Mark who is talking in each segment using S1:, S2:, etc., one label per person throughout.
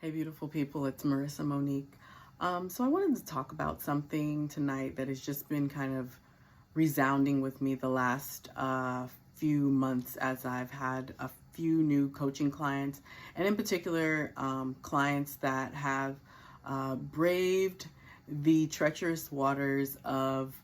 S1: Hey, beautiful people, it's Marissa Monique. So I wanted to talk about something tonight that has just been kind of resounding with me the last few months as I've had a few new coaching clients, and in particular, clients that have braved the treacherous waters of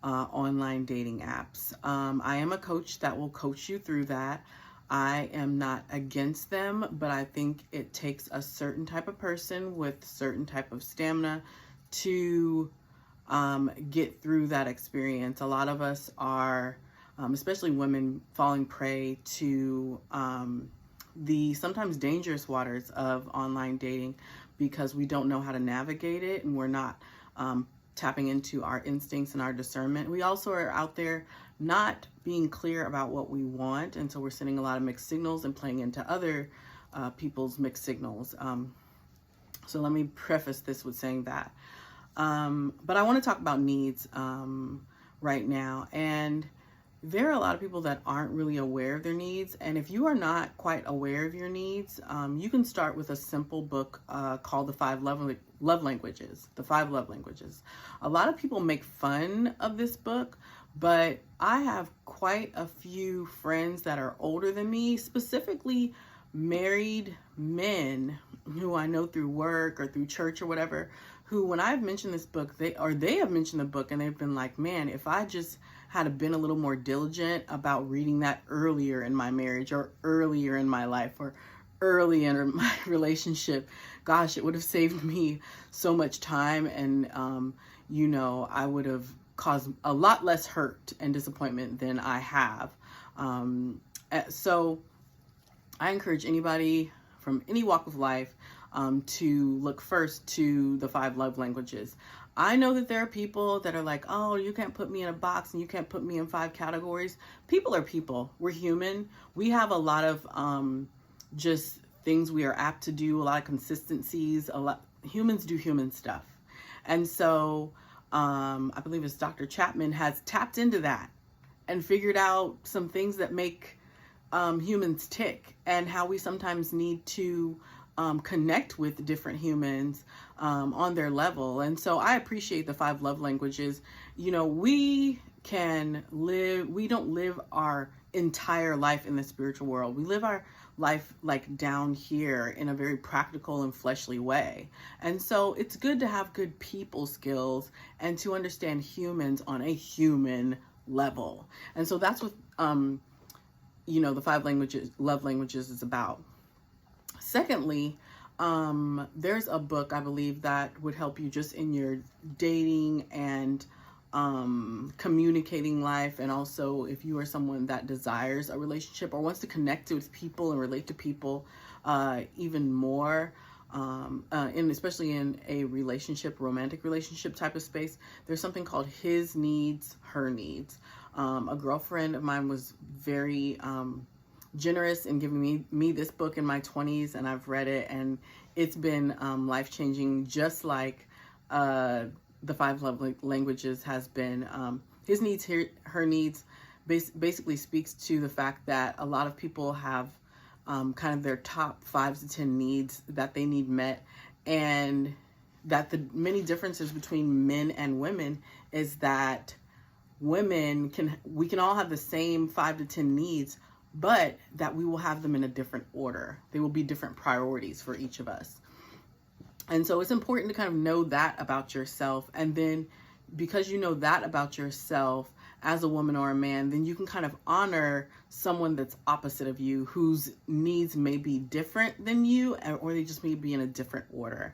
S1: online dating apps. I am a coach that will coach you through that. I am not against them, but I think it takes a certain type of person with certain type of stamina to get through that experience. A lot of us are, especially women, falling prey to the sometimes dangerous waters of online dating because we don't know how to navigate it, and we're not tapping into our instincts and our discernment. We also are out there not being clear about what we want, and so we're sending a lot of mixed signals and playing into other people's mixed signals. So let me preface this with saying that. But I want to talk about needs right now. And there are a lot of people that aren't really aware of their needs. And if you are not quite aware of your needs, you can start with a simple book called The Five Love Languages. The Five Love Languages. A lot of people make fun of this book, but I have quite a few friends that are older than me, specifically married men who I know through work or through church or whatever, who when I've mentioned this book, they have mentioned the book and they've been like, man, if I just had been a little more diligent about reading that earlier in my marriage or earlier in my life or early in my relationship, gosh, it would have saved me so much time, and I would have caused a lot less hurt and disappointment than I have. So I encourage anybody from any walk of life to look first to the Five Love Languages. I know that there are people that are like, oh, you can't put me in a box and you can't put me in 5 categories. People are people. We're human. We have a lot of just things we are apt to do, a lot of consistencies. Humans do human stuff. And so I believe it's Dr. Chapman has tapped into that and figured out some things that make humans tick, and how we sometimes need to connect with different humans on their level. And so I appreciate the 5 love languages. We don't live our entire life in the spiritual world. We live our life like down here in a very practical and fleshly way. And so it's good to have good people skills and to understand humans on a human level. And so that's what the 5 love languages is about. Secondly, there's a book I believe that would help you just in your dating and communicating life, and also if you are someone that desires a relationship or wants to connect with people and relate to people even more, and especially in a romantic relationship type of space. There's something called His Needs, Her Needs. A girlfriend of mine was very generous in giving me this book in my 20s, and I've read it, and it's been life-changing, just like the 5 love languages has been. His Needs, Her Needs basically speaks to the fact that a lot of people have kind of their top 5 to 10 needs that they need met, and that the many differences between men and women is that we can all have the same 5 to 10 needs, but that we will have them in a different order. They will be different priorities for each of us. And so it's important to kind of know that about yourself. And then because you know that about yourself as a woman or a man, then you can kind of honor someone that's opposite of you, whose needs may be different than you, or they just may be in a different order.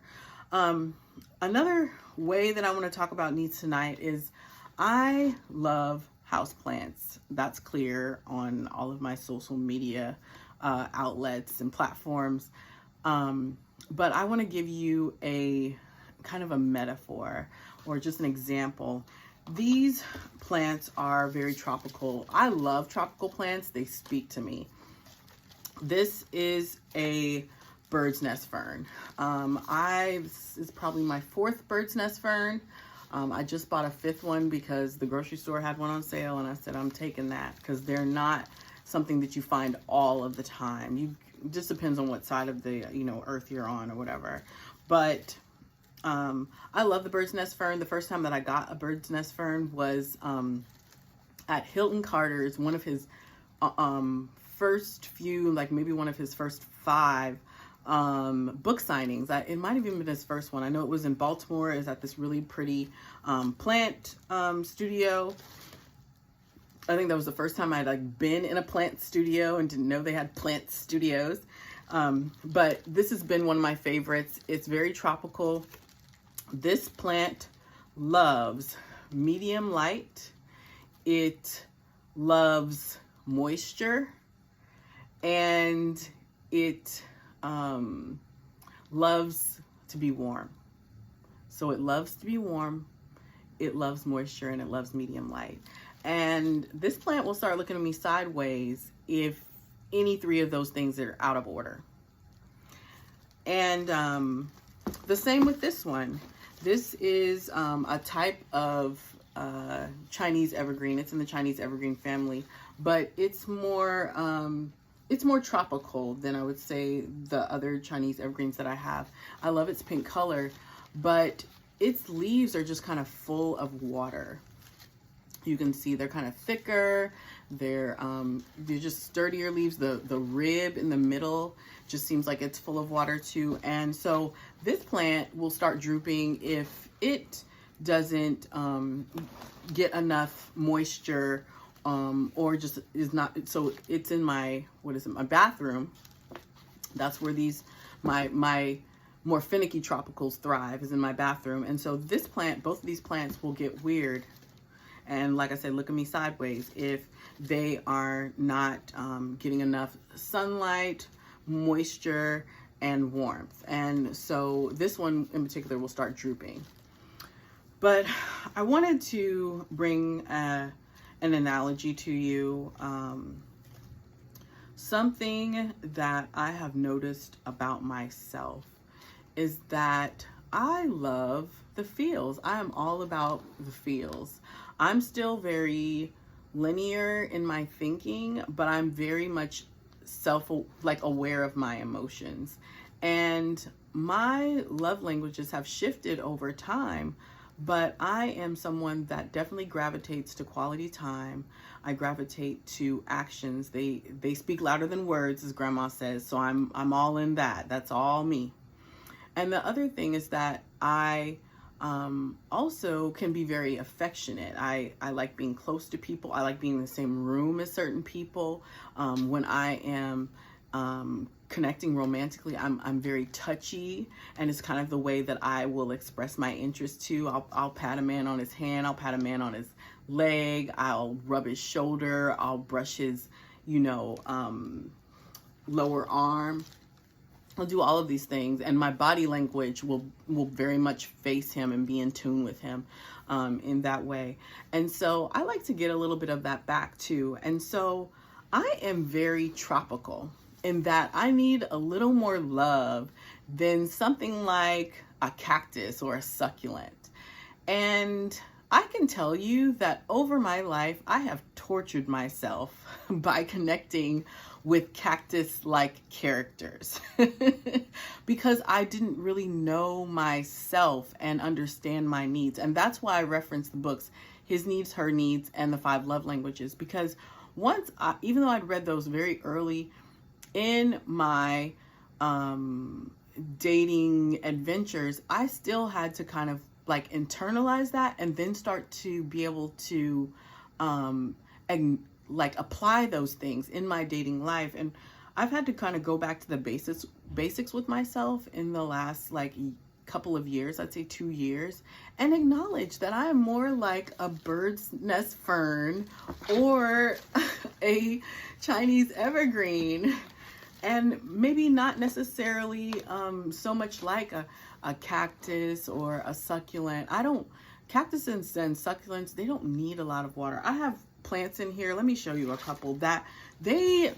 S1: Another way that I want to talk about needs tonight is I love houseplants. That's clear on all of my social media outlets and platforms. But I want to give you a kind of a metaphor or just an example. These plants are very tropical. I love tropical plants. They speak to me. This is a bird's nest fern. This is probably my 4th bird's nest fern. I just bought a 5th one because the grocery store had one on sale, and I said I'm taking that because they're not something that you find all of the time. just depends on what side of the, earth you're on or whatever. But I love the bird's nest fern. The first time that I got a bird's nest fern was at Hilton Carter's, one of his first few, like maybe one of his first 5 book signings. It might have even been his first one. I know it was in Baltimore. It was at this really pretty plant studio. I think that was the first time I'd like been in a plant studio and didn't know they had plant studios. But this has been one of my favorites. It's very tropical. This plant loves medium light. It loves moisture, and it loves to be warm. So it loves to be warm, it loves moisture, and it loves medium light. And this plant will start looking at me sideways if any 3 of those things are out of order. And the same with this one. This is a type of Chinese evergreen. It's in the Chinese evergreen family, but it's more tropical than I would say the other Chinese evergreens that I have. I love its pink color, but its leaves are just kind of full of water. You can see they're kind of thicker. They're just sturdier leaves. The rib in the middle just seems like it's full of water too. And so this plant will start drooping if it doesn't get enough moisture, or just is not. So it's in my bathroom. That's where my more finicky tropicals thrive, is in my bathroom. And so this plant, both of these plants will get weird. And like I said, look at me sideways if they are not getting enough sunlight, moisture, and warmth. And so this one in particular will start drooping. But I wanted to bring an analogy to you. Something that I have noticed about myself is that I love the feels. I am all about the feels. I'm still very linear in my thinking, but I'm very much aware of my emotions. And my love languages have shifted over time, but I am someone that definitely gravitates to quality time. I gravitate to actions. They speak louder than words, as grandma says. So I'm all in that. That's all me. And the other thing is that I also can be very affectionate. I like being close to people. I like being in the same room as certain people. When I am connecting romantically, I'm very touchy, and it's kind of the way that I will express my interest too. I'll pat a man on his hand. I'll pat a man on his leg. I'll rub his shoulder. I'll brush his, lower arm. I'll do all of these things, and my body language will very much face him and be in tune with him in that way. And so I like to get a little bit of that back too. And so I am very tropical in that I need a little more love than something like a cactus or a succulent. And I can tell you that over my life, I have tortured myself by connecting with cactus-like characters because I didn't really know myself and understand my needs. And that's why I reference the books, His Needs, Her Needs, and the 5 Love Languages, because even though I'd read those very early in my dating adventures, I still had to kind of internalize that and then start to be able to apply those things in my dating life. And I've had to kind of go back to the basics with myself in the last couple of years, I'd say 2 years, and acknowledge that I am more like a bird's nest fern or a Chinese evergreen, and maybe not necessarily so much like a cactus or a succulent. Cactuses and succulents, they don't need a lot of water. I have plants in here. Let me show you a couple that they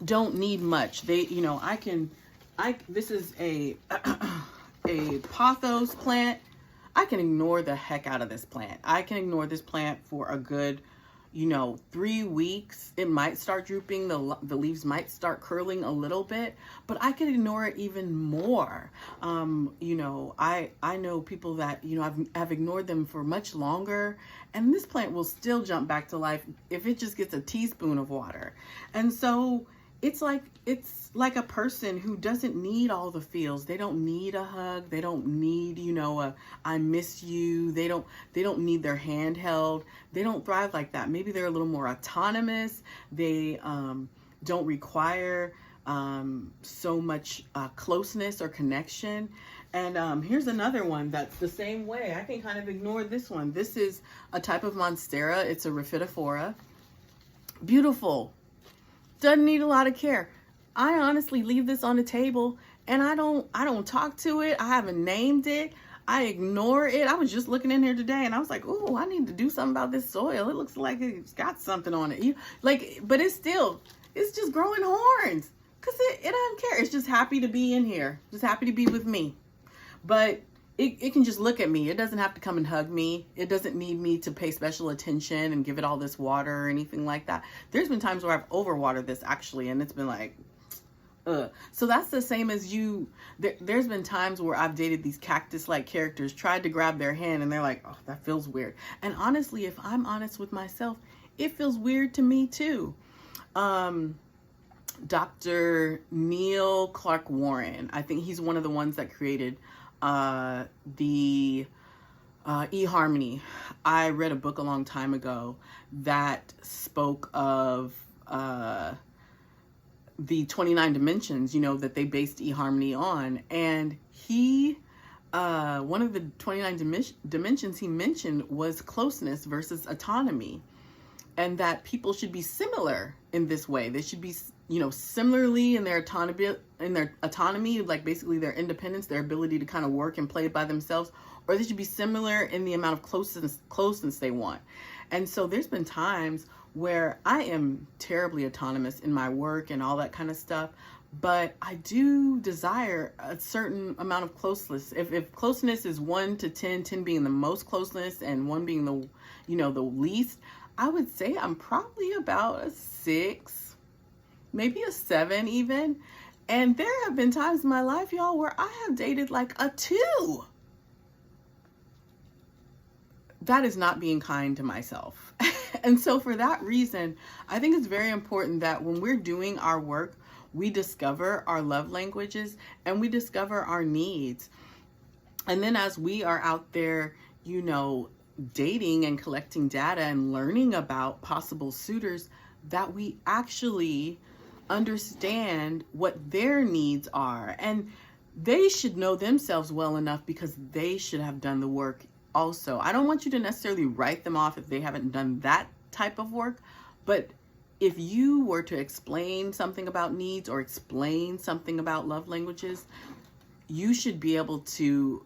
S1: don't need much. This is a pothos plant. I can ignore the heck out of this plant. I can ignore this plant for a good, 3 weeks, it might start drooping. The leaves might start curling a little bit, but I could ignore it even more. I know people that, I've ignored them for much longer, and this plant will still jump back to life if it just gets a teaspoon of water. And so it's like a person who doesn't need all the feels. They don't need a hug. They don't need, a I miss you. They don't need their hand held. They don't thrive like that. Maybe they're a little more autonomous. They don't require so much closeness or connection. And here's another one that's the same way. I can kind of ignore this one. This is a type of monstera. It's a Rhaphidophora. Beautiful. Doesn't need a lot of care. I honestly leave this on the table and I don't talk to it. I haven't named it. I ignore it. I was just looking in here today and I was like, "Oh, I need to do something about this soil. It looks like it's got something on it." But it's just growing horns because it doesn't care. It's just happy to be in here. Just happy to be with me. But it can just look at me. It doesn't have to come and hug me. It doesn't need me to pay special attention and give it all this water or anything like that. There's been times where I've overwatered this actually, and it's been like, ugh. So that's the same as you. There's been times where I've dated these cactus-like characters, tried to grab their hand, and they're like, "Oh, that feels weird." And honestly, if I'm honest with myself, it feels weird to me too. Dr. Neil Clark Warren, I think he's one of the ones that created the eHarmony. I read a book a long time ago that spoke of the 29 dimensions, that they based eHarmony on. And he, one of the 29 dimensions he mentioned was closeness versus autonomy. And that people should be similar in this way. They should be, similarly in their autonomy, like basically their independence, their ability to kind of work and play by themselves, or they should be similar in the amount of closeness they want. And so there's been times where I am terribly autonomous in my work and all that kind of stuff, but I do desire a certain amount of closeness. If closeness is 1 to 10, 10 being the most closeness and 1 being the least, I would say I'm probably about a 6, maybe a 7 even. And there have been times in my life, y'all, where I have dated like a 2. That is not being kind to myself. And so for that reason, I think it's very important that when we're doing our work, we discover our love languages and we discover our needs. And then as we are out there, dating and collecting data and learning about possible suitors, that we actually understand what their needs are. And they should know themselves well enough because they should have done the work also. I don't want you to necessarily write them off if they haven't done that type of work, but if you were to explain something about needs or explain something about love languages, you should be able to,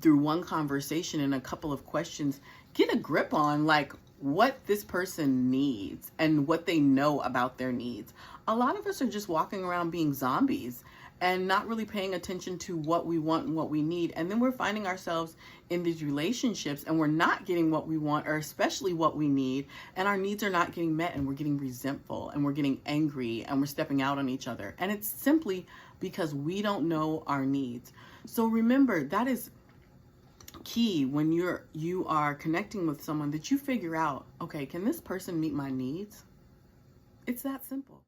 S1: through one conversation and a couple of questions, get a grip on like what this person needs and what they know about their needs. A lot of us are just walking around being zombies and not really paying attention to what we want and what we need. And then we're finding ourselves in these relationships and we're not getting what we want, or especially what we need, and our needs are not getting met, and we're getting resentful and we're getting angry and we're stepping out on each other. And it's simply because we don't know our needs. So remember, that is key when you are connecting with someone, that you figure out, okay, can this person meet my needs? It's that simple.